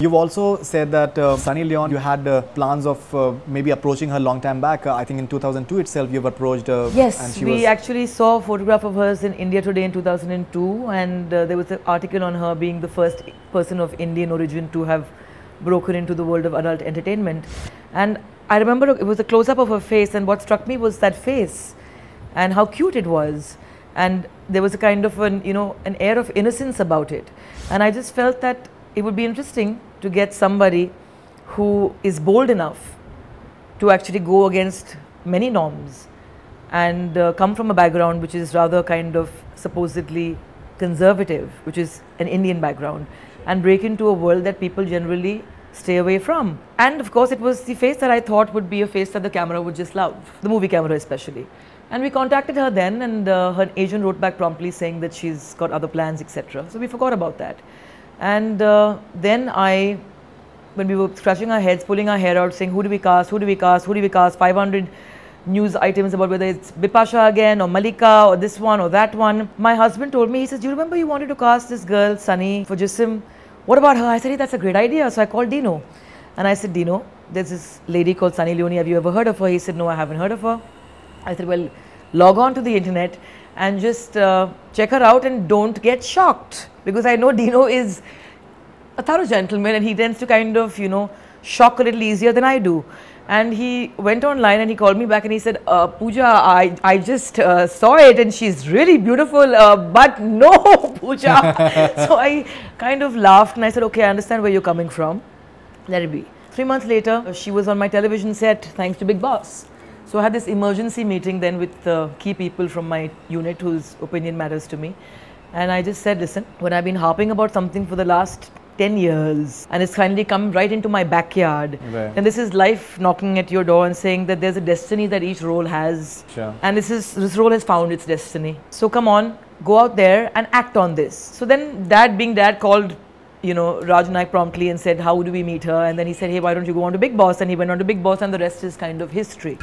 You've also said that Sunny Leone, you had plans of maybe approaching her long time back. I think in 2002 itself you've approached yes, and she we actually saw a photograph of hers in India Today in 2002, and there was an article on her being the first person of Indian origin to have broken into the world of adult entertainment. And I remember it was a close-up of her face, and what struck me was that face and how cute it was, and there was a kind of an air of innocence about it. And I just felt that it would be interesting to get somebody who is bold enough to actually go against many norms and come from a background which is rather kind of supposedly conservative, which is an Indian background, and break into a world that people generally stay away from. And of course it was the face that I thought would be a face that the camera would just love, the movie camera especially. And we contacted her then, and her agent wrote back promptly saying that she's got other plans, etc. So we forgot about that. And then when we were scratching our heads, pulling our hair out, saying who do we cast, who do we cast, who do we cast, 500 news items about whether it's Bipasha again or Malika or this one or that one. My husband told me, he says, do you remember you wanted to cast this girl, Sunny, for Jism? What about her? I said, hey, that's a great idea. So I called Dino. And I said, Dino, there's this lady called Sunny Leone. Have you ever heard of her? He said, no, I haven't heard of her. I said, well, log on to the internet and just check her out and don't get shocked. Because I know Dino is a thorough gentleman and he tends to kind of, shock a little easier than I do. And he went online and he called me back and he said, Pooja, I just saw it and she's really beautiful, but no, Pooja. So I kind of laughed and I said, okay, I understand where you're coming from. Let it be. 3 months later, she was on my television set thanks to Bigg Boss. So I had this emergency meeting then with key people from my unit whose opinion matters to me. And I just said, listen, when I've been harping about something for the last 10 years and it's finally come right into my backyard, right, and this is life knocking at your door and saying that there's a destiny that each role has, sure, and this role has found its destiny. So come on, go out there and act on this. So then Dad, being Dad, called Raj Naik promptly and said, how do we meet her? And then he said, hey, why don't you go on to Bigg Boss? And he went on to Bigg Boss, and the rest is kind of history.